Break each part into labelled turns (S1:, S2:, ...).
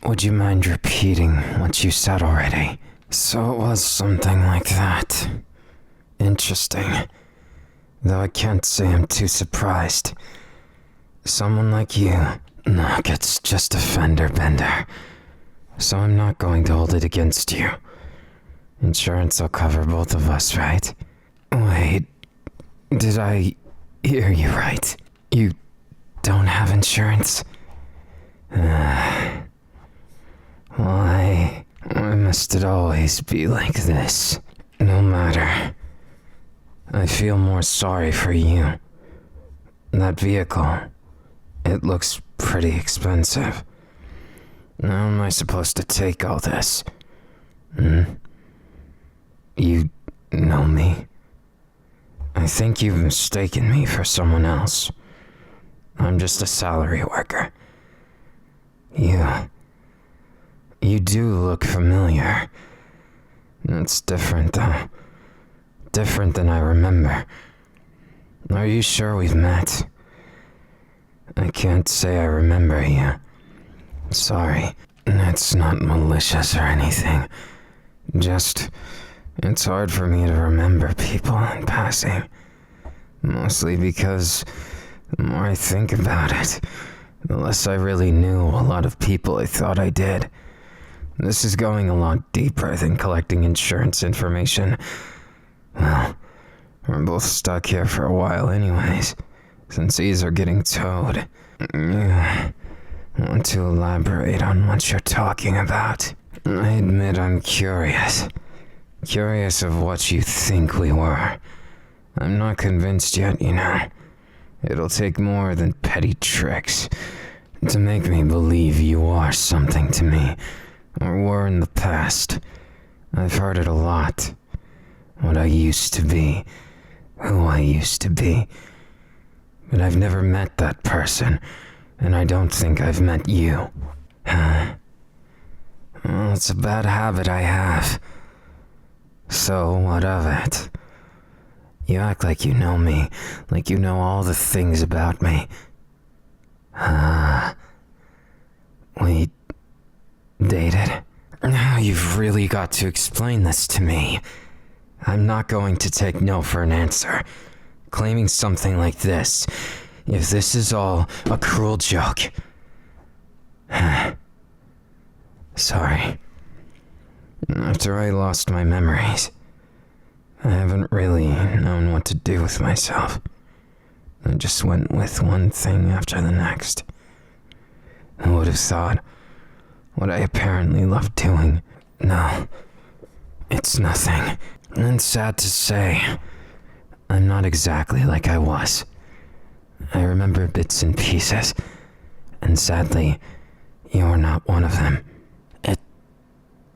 S1: Would you mind repeating what you said already? So it was something like that. Interesting. Though I can't say I'm too surprised. Someone like you, look, it's just a fender bender. So I'm not going to hold it against you. Insurance will cover both of us, right? Wait, did I hear you right? You don't have insurance? Why must it always be like this? No matter. I feel more sorry for you. That vehicle, it looks pretty expensive. How am I supposed to take all this? You know me? I think you've mistaken me for someone else. I'm just a salary worker. You do look familiar. It's different, though. Different than I remember. Are you sure we've met? I can't say I remember you. Sorry. It's not malicious or anything. Just, it's hard for me to remember people in passing. Mostly because the more I think about it, the less I really knew a lot of people I thought I did. This is going a lot deeper than collecting insurance information. Well, we're both stuck here for a while anyways, since these are getting towed. You want to elaborate on what you're talking about? I admit I'm curious. Curious of what you think we were. I'm not convinced yet, you know. It'll take more than petty tricks to make me believe you are something to me, or were in the past. I've heard it a lot. What I used to be, who I used to be. But I've never met that person, and I don't think I've met you. Well, it's a bad habit I have. So, what of it? You act like you know me, like you know all the things about me. We dated? Now you've really got to explain this to me. I'm not going to take no for an answer. Claiming something like this, if this is all a cruel joke. Sorry. After I lost my memories, I haven't really known what to do with myself. I just went with one thing after the next. Who would have thought what I apparently loved doing? No, it's nothing. And sad to say, I'm not exactly like I was. I remember bits and pieces, and sadly, you're not one of them. It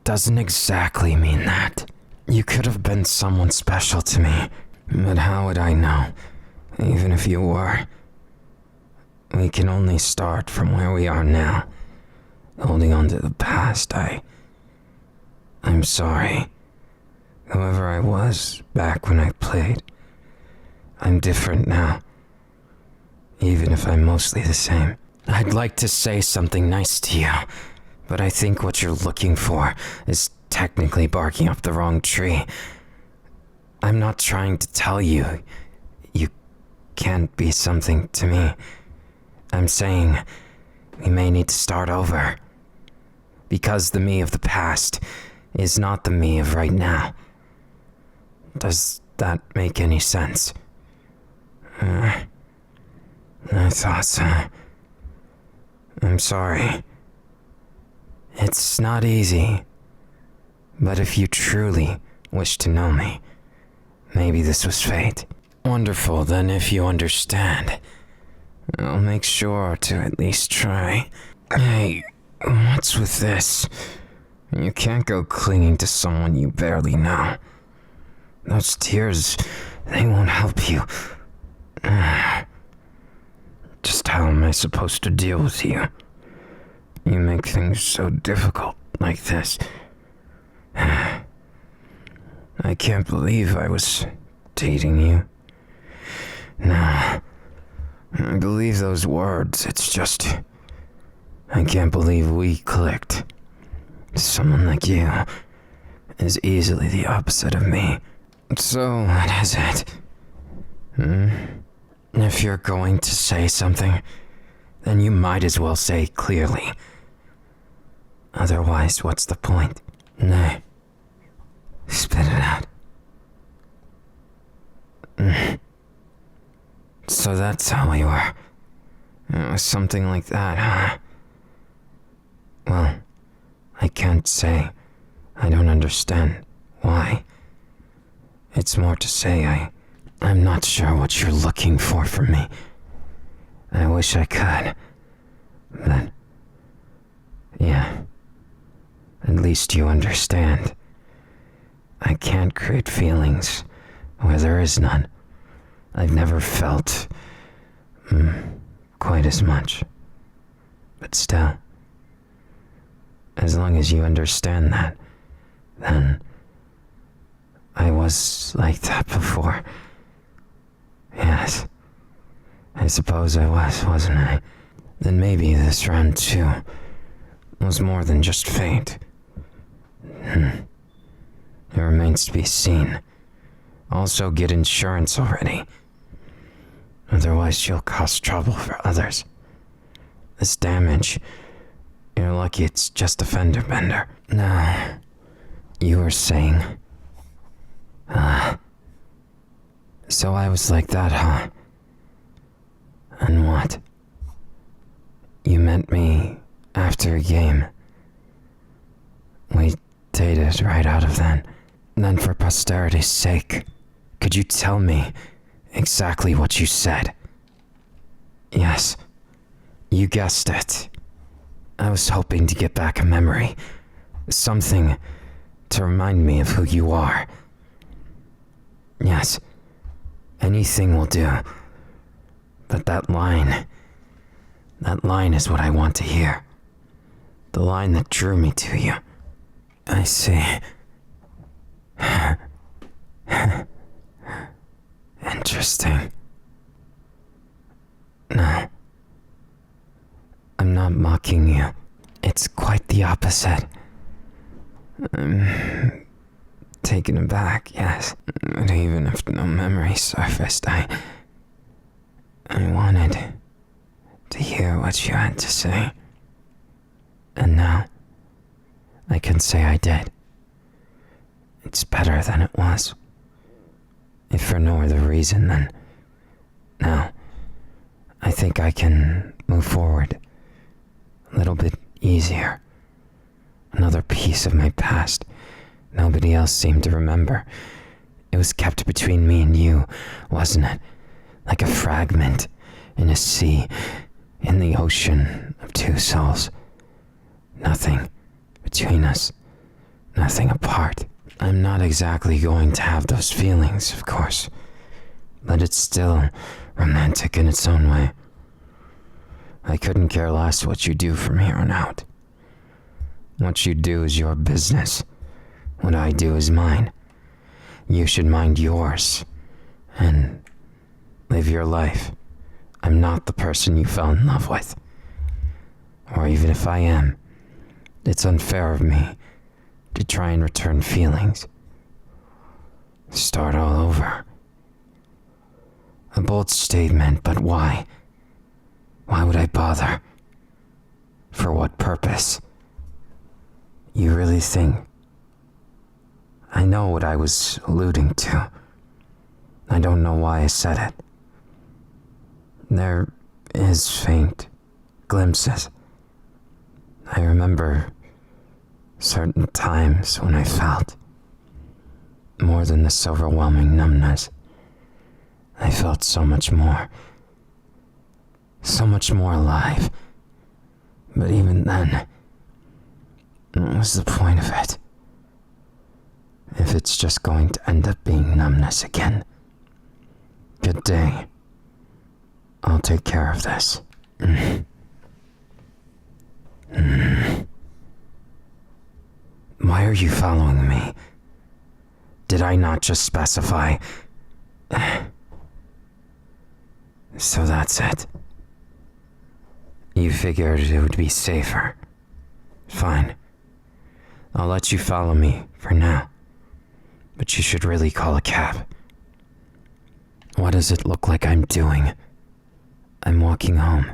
S1: doesn't exactly mean that. You could have been someone special to me, but how would I know, even if you were? We can only start from where we are now. Holding on to the past, I'm sorry. Whoever I was back when I played, I'm different now. Even if I'm mostly the same. I'd like to say something nice to you, but I think what you're looking for is technically barking up the wrong tree. I'm not trying to tell you you can't be something to me. I'm saying we may need to start over. Because the me of the past is not the me of right now. Does that make any sense? I thought so. I'm sorry. It's not easy. But if you truly wish to know me, maybe this was fate. Wonderful, then if you understand, I'll make sure to at least try. Hey, what's with this? You can't go clinging to someone you barely know. Those tears, they won't help you. Just how am I supposed to deal with you? You make things so difficult like this. I can't believe I was dating you. No, I believe those words, it's just... I can't believe we clicked. Someone like you is easily the opposite of me. So, what is it? If you're going to say something, then you might as well say clearly. Otherwise, what's the point? Nay. Spit it out. So that's how we were. It was something like that, huh? Well, I can't say I don't understand why. It's more to say I'm not sure what you're looking for from me. I wish I could. But, yeah. At least you understand. I can't create feelings where there is none. I've never felt quite as much. But still, as long as you understand that, then I was like that before. Yes, I suppose I wasn't I? Then maybe this round too was more than just fate. It remains to be seen. Also get insurance already. Otherwise you'll cause trouble for others. This damage, you're lucky it's just a fender bender. Now, you were saying... So I was like that, huh? And what? You met me after a game. We dated right out of then. Then for posterity's sake, could you tell me exactly what you said? Yes, you guessed it. I was hoping to get back a memory. Something to remind me of who you are. Yes, anything will do. But that line is what I want to hear. The line that drew me to you. I see. Interesting. No. I'm not mocking you. It's quite the opposite. I'm taken aback, yes. But even if no memory surfaced, I wanted to hear what you had to say. And now, I can say I did. It's better than it was. If for no other reason than... Now, I think I can move forward a little bit easier. Another piece of my past nobody else seemed to remember. It was kept between me and you, wasn't it? Like a fragment in a sea, in the ocean of two souls. Nothing between us, nothing apart. I'm not exactly going to have those feelings, of course, but it's still romantic in its own way. I couldn't care less what you do from here on out. What you do is your business. What I do is mine. You should mind yours, and live your life. I'm not the person you fell in love with. Or even if I am, it's unfair of me to try and return feelings. Start all over. A bold statement, but why? Why would I bother? For what purpose? You really think... I know what I was alluding to. I don't know why I said it. There is faint glimpses. I remember certain times when I felt more than this overwhelming numbness. I felt so much more alive. But even then, what was the point of it? If it's just going to end up being numbness again. Good day. I'll take care of this. Why are you following me? Did I not just specify? So that's it. You figured it would be safer. Fine. I'll let you follow me for now. But you should really call a cab. What does it look like I'm doing? I'm walking home.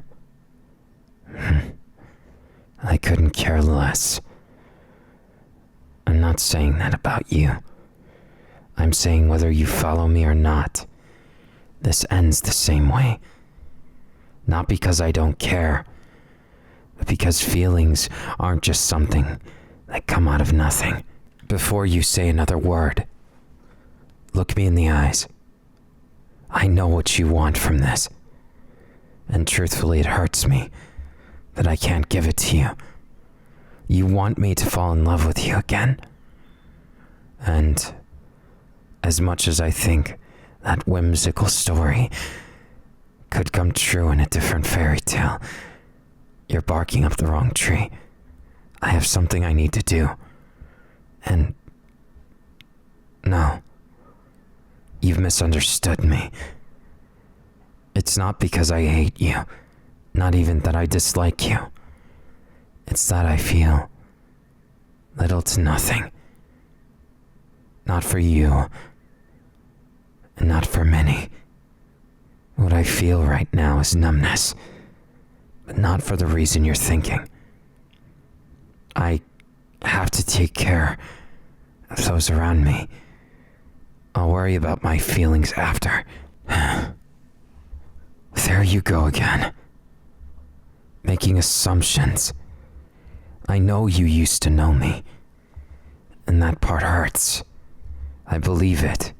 S1: I couldn't care less. I'm not saying that about you. I'm saying whether you follow me or not, this ends the same way. Not because I don't care, but because feelings aren't just something that come out of nothing. Before you say another word, look me in the eyes. I know what you want from this, and truthfully it hurts me that I can't give it to you. You want me to fall in love with you again. And as much as I think that whimsical story could come true in a different fairy tale, you're barking up the wrong tree. I have something I need to do. And no, you've misunderstood me. It's not because I hate you, not even that I dislike you. It's that I feel little to nothing. Not for you, and not for many. What I feel right now is numbness, but not for the reason you're thinking. I have to take care of those around me. I'll worry about my feelings after. There you go again. Making assumptions. I know you used to know me, and that part hurts. I believe it,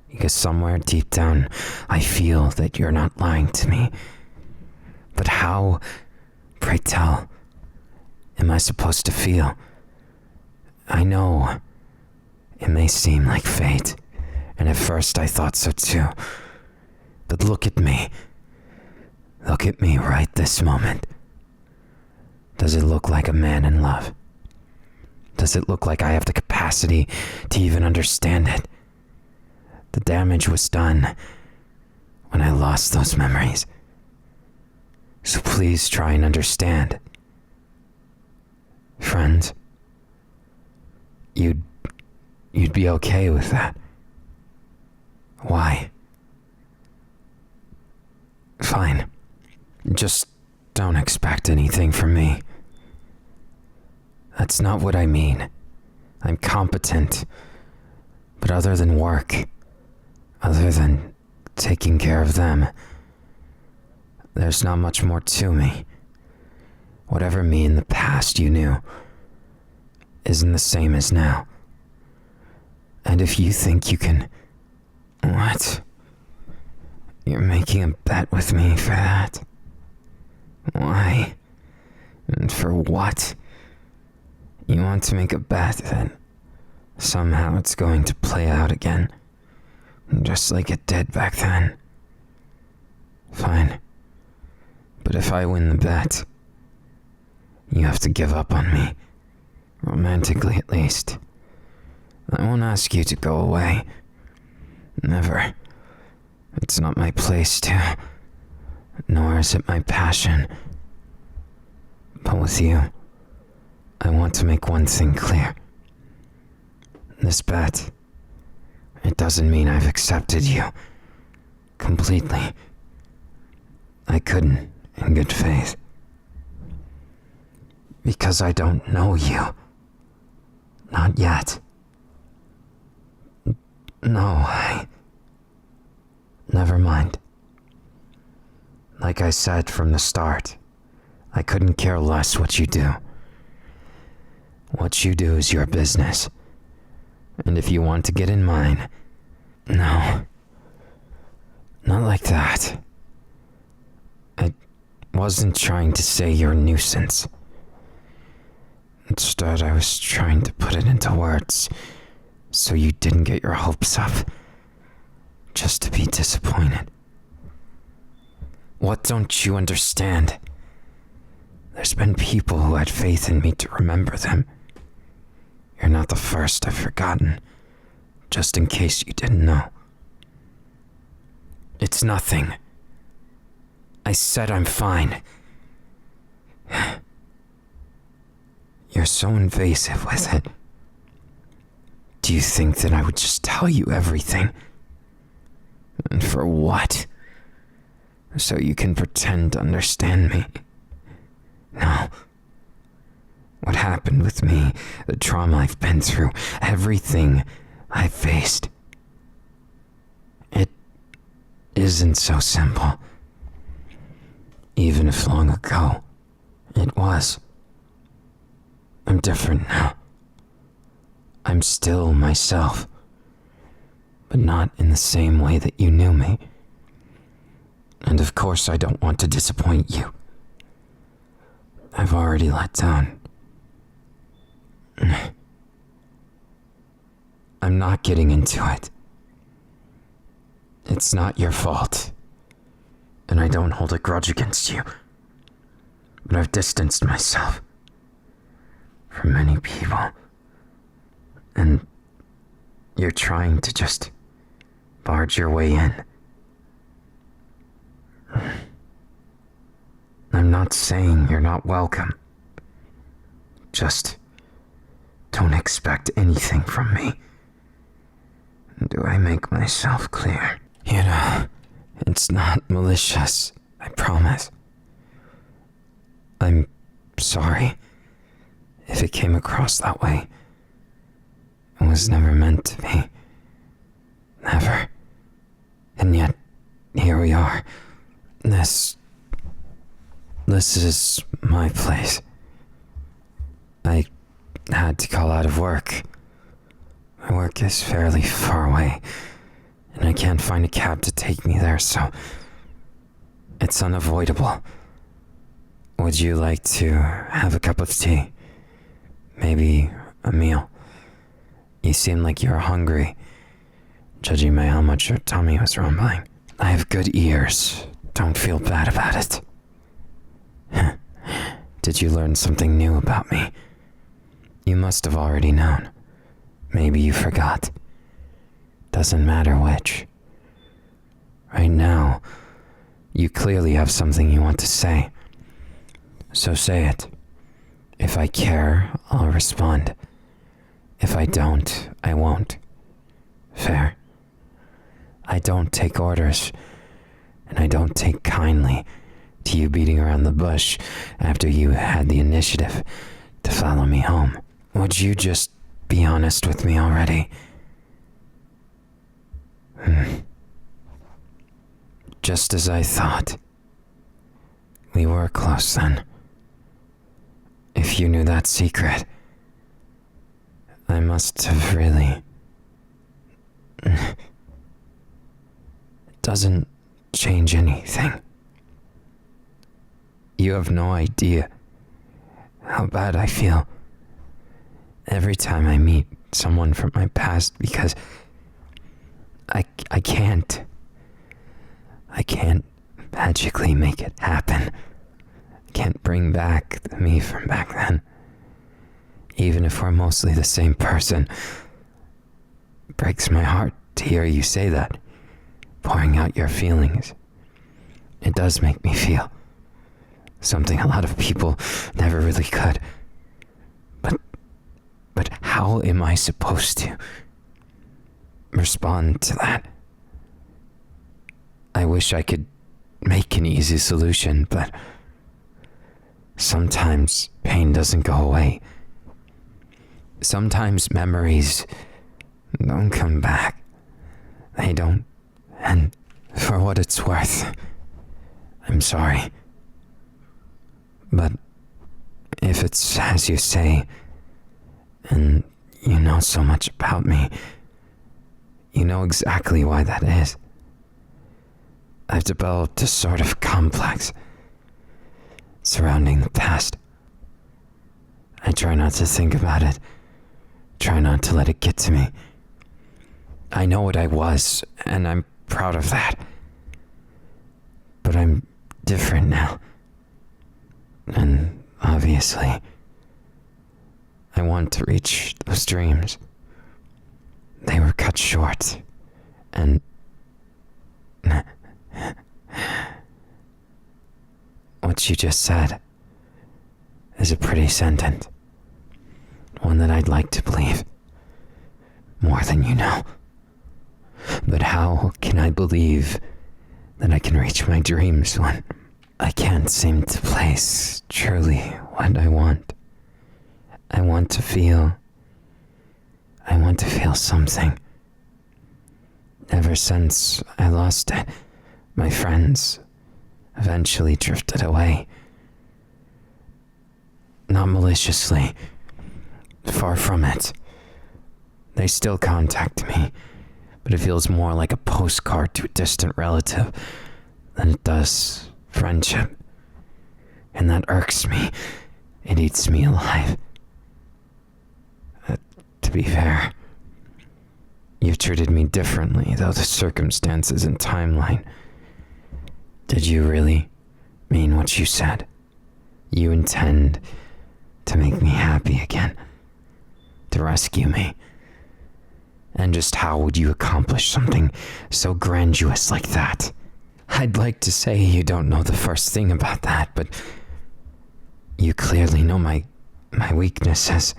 S1: because somewhere deep down, I feel that you're not lying to me. But how, pray tell, am I supposed to feel? I know it may seem like fate, and at first I thought so too. But look at me. Look at me right this moment. Does it look like a man in love? Does it look like I have the capacity to even understand it? The damage was done when I lost those memories. So please try and understand. Friend, you'd be okay with that. Why? Fine. Just don't expect anything from me. That's not what I mean. I'm competent. But other than work, other than taking care of them, there's not much more to me. Whatever me in the past you knew isn't the same as now. And if you think you can... What? You're making a bet with me for that? Why? And for what? You want to make a bet that somehow it's going to play out again, just like it did back then. Fine. But if I win the bet, you have to give up on me. Romantically, at least. I won't ask you to go away. Never. It's not my place to. Nor is it my passion. But with you, I want to make one thing clear. This bet, it doesn't mean I've accepted you completely. I couldn't, in good faith. Because I don't know you. Not yet. No, never mind. Like I said from the start, I couldn't care less what you do. What you do is your business. And if you want to get in mine, no. Not like that. I wasn't trying to say you're a nuisance. Instead, I was trying to put it into words so you didn't get your hopes up, just to be disappointed. What don't you understand? There's been people who had faith in me to remember them. You're not the first I've forgotten, just in case you didn't know. It's nothing. I said I'm fine. You're so invasive with it. Do you think that I would just tell you everything? And for what? So you can pretend to understand me? No. What happened with me, the trauma I've been through, everything I've faced. It isn't so simple. Even if long ago, it was. I'm different now. I'm still myself, but not in the same way that you knew me. And of course I don't want to disappoint you. I've already let down. I'm not getting into it. It's not your fault, and I don't hold a grudge against you. But I've distanced myself from many people, and you're trying to just barge your way in. I'm not saying you're not welcome. Just don't expect anything from me. Do I make myself clear? You know, it's not malicious, I promise. I'm sorry if it came across that way. It was never meant to be. Never. And yet, here we are. This is my place. I had to call out of work. My work is fairly far away, and I can't find a cab to take me there, so it's unavoidable. Would you like to have a cup of tea? Maybe a meal? You seem like you're hungry, judging by how much your tummy was rumbling. I have good ears. Don't feel bad about it. Did you learn something new about me? You must have already known. Maybe you forgot. Doesn't matter which. Right now, you clearly have something you want to say. So say it. If I care, I'll respond. If I don't, I won't. Fair. I don't take orders, and I don't take kindly to you beating around the bush after you had the initiative to follow me home. Would you just be honest with me already? Just as I thought. We were close then. If you knew that secret, I must have really... It doesn't change anything. You have no idea how bad I feel every time I meet someone from my past, because I can't magically make it happen. I can't bring back the me from back then. Even if we're mostly the same person. It breaks my heart to hear you say that, pouring out your feelings. It does make me feel something a lot of people never really could. But how am I supposed to respond to that? I wish I could make an easy solution, but sometimes pain doesn't go away. Sometimes memories don't come back. They don't. And for what it's worth, I'm sorry. But if it's as you say, and you know so much about me, you know exactly why that is. I've developed a sort of complex surrounding the past. I try not to think about it. Try not to let it get to me. I know what I was, and I'm proud of that. But I'm different now. And obviously, I want to reach those dreams. They were cut short, and what you just said, is a pretty sentence. One that I'd like to believe. More than you know. But how can I believe that I can reach my dreams when I can't seem to place truly what I want? I want to feel something. Ever since I lost it, my friends eventually drifted away. Not maliciously. Far from it. They still contact me, but it feels more like a postcard to a distant relative than it does friendship. And that irks me. It eats me alive. To be fair, you've treated me differently, though the circumstances and timeline. Did you really mean what you said? You intend to make me happy again? To rescue me? And just how would you accomplish something so grandiose like that? I'd like to say you don't know the first thing about that, but you clearly know my weaknesses,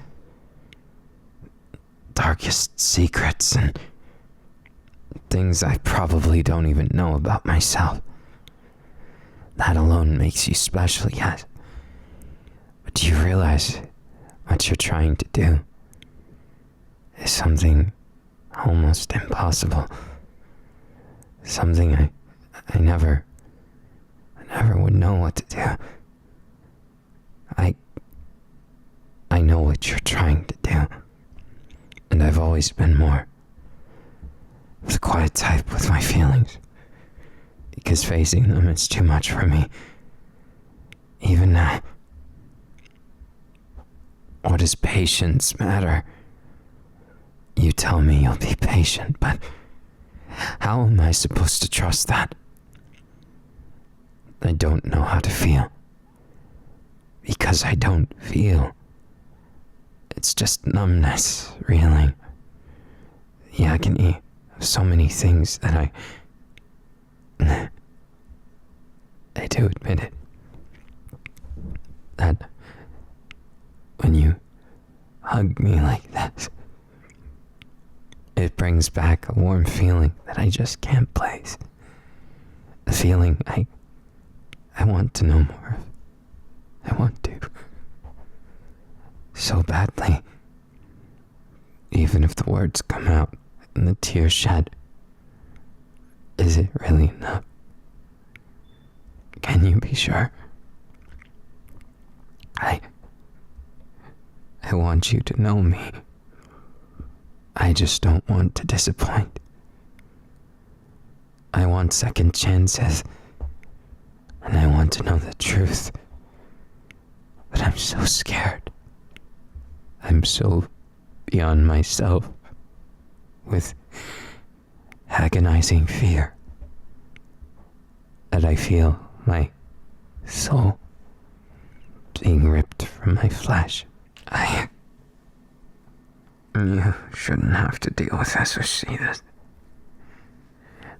S1: darkest secrets, and things I probably don't even know about myself. That alone makes you special, yes. But do you realize what you're trying to do is something almost impossible? Something I never would know what to do. I know what you're trying to do. And I've always been more of the quiet type with my feelings, because facing them is too much for me. Even now. What does patience matter? You tell me you'll be patient, but how am I supposed to trust that? I don't know how to feel. Because I don't feel. It's just numbness, reeling. The agony of so many things that I do admit it. That when you hug me like this, it brings back a warm feeling that I just can't place. A feeling I want to know more of. I want to. So badly. Even if the words come out and the tears shed. Is it really enough? Can you be sure? I want you to know me. I just don't want to disappoint. I want second chances. And I want to know the truth. But I'm so scared. I'm so beyond myself with agonizing fear that I feel my soul being ripped from my flesh. You shouldn't have to deal with this or see this.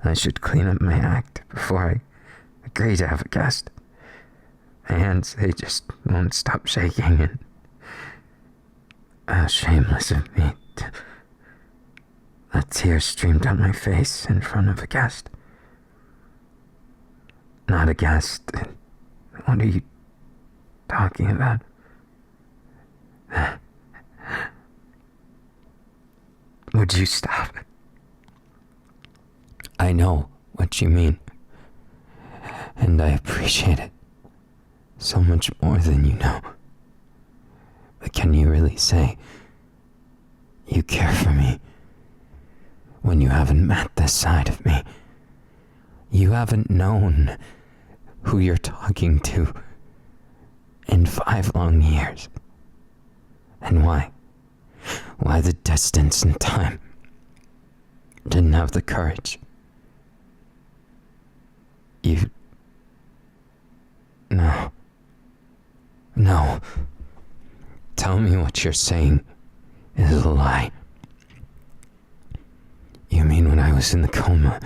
S1: I should clean up my act before I agree to have a guest. My hands, they just won't stop shaking, and shameless of me to let tears stream down my face in front of a guest. Not a guest. What are you talking about? Would you stop? I know what you mean, and I appreciate it so much more than you know. But can you really say you care for me when you haven't met this side of me? You haven't known who you're talking to in 5 long years. And why? Why the distance and time? Didn't have the courage. You... No. Tell me what you're saying is a lie. You mean when I was in the coma,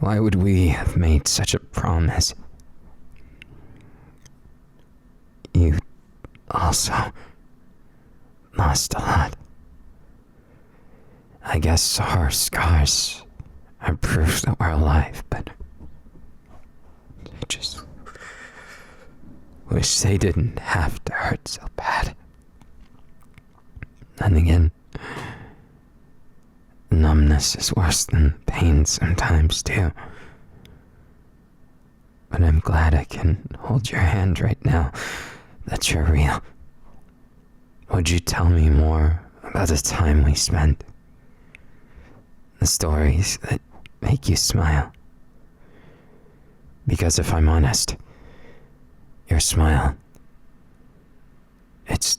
S1: Why would we have made such a promise? You also lost a lot. I guess our scars are proof that we're alive, but I just wish they didn't have to hurt so bad. And again, numbness is worse than pain sometimes too. But I'm glad I can hold your hand right now, that you're real. Would you tell me more about the time we spent? The stories that make you smile? Because if I'm honest, your smile, it's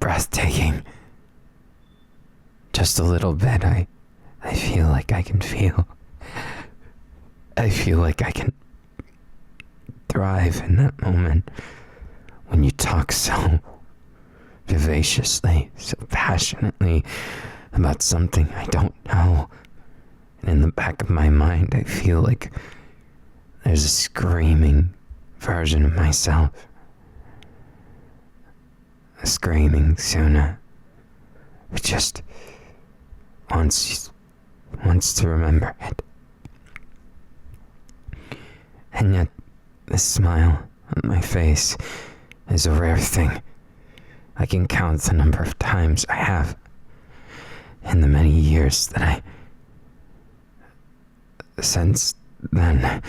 S1: breathtaking. Just a little bit, I feel like I can feel. I feel like I can thrive in that moment when you talk so vivaciously, so passionately about something I don't know. And in the back of my mind, I feel like there's a screaming version of myself. A screaming Suna who just wants to remember it. And yet, this smile on my face is a rare thing. I can count the number of times I have in the many years that since then.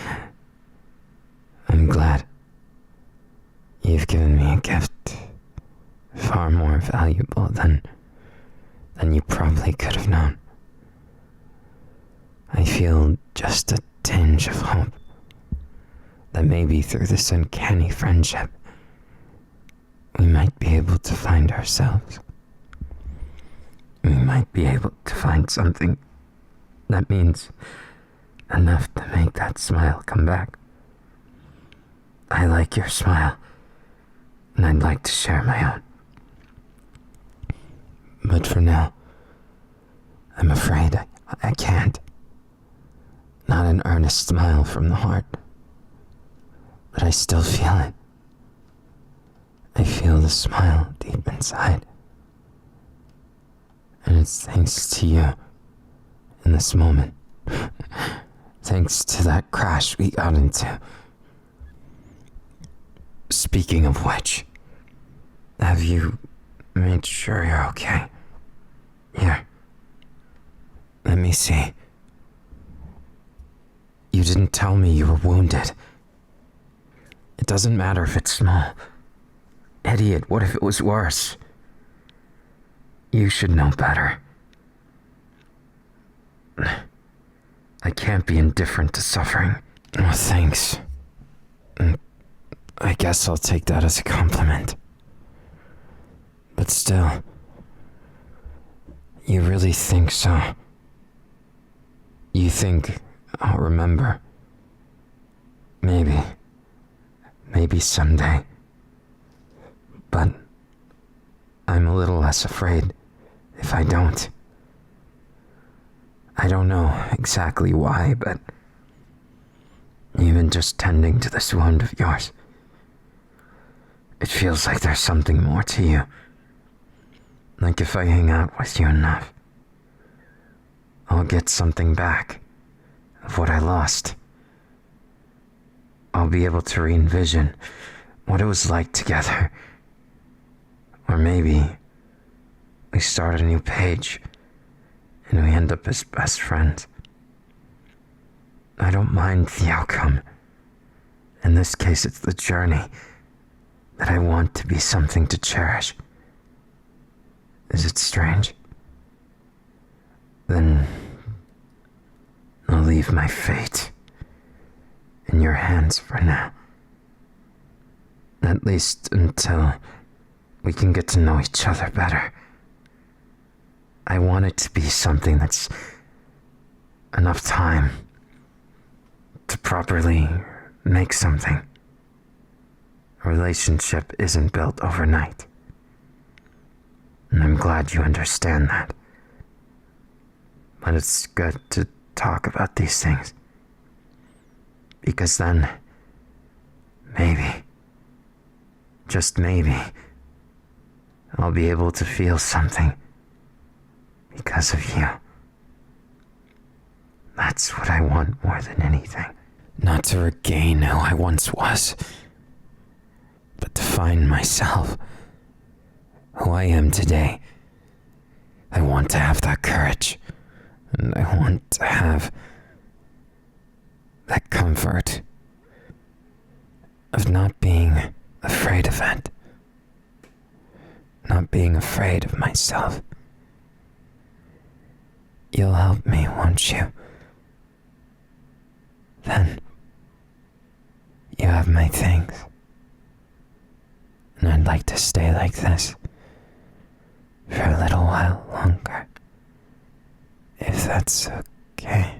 S1: I'm glad you've given me a gift far more valuable than you probably could have known. I feel just a tinge of hope that maybe through this uncanny friendship, we might be able to find ourselves. We might be able to find something that means enough to make that smile come back. I like your smile, and I'd like to share my own. But for now, I'm afraid I can't. Not an earnest smile from the heart, but I still feel it. I feel the smile deep inside. And it's thanks to you in this moment. Thanks to that crash we got into. Speaking of which, have you made sure you're okay? Here, let me see. You didn't tell me you were wounded. It doesn't matter if it's small. Idiot, what if it was worse? You should know better. I can't be indifferent to suffering. Oh, thanks. I guess I'll take that as a compliment. But still, you really think so? You think I'll remember? Maybe someday. But I'm a little less afraid if I don't. I don't know exactly why, but even just tending to this wound of yours, it feels like there's something more to you. Like if I hang out with you enough, I'll get something back of what I lost. I'll be able to re-envision what it was like together. Or maybe we start a new page and we end up as best friends. I don't mind the outcome. In this case, it's the journey that I want to be something to cherish. Is it strange? Then I'll leave my fate in your hands for now. At least until we can get to know each other better. I want it to be something that's enough time to properly make something. A relationship isn't built overnight. And I'm glad you understand that. But it's good to talk about these things. Because then, maybe, just maybe, I'll be able to feel something because of you. That's what I want more than anything. Not to regain who I once was, but to find myself, who I am today. I want to have that courage, and I want to have that comfort of not being afraid of it, not being afraid of myself. You'll help me, won't you? Then you have my things, and I'd like to stay like this for a little while longer, if that's okay.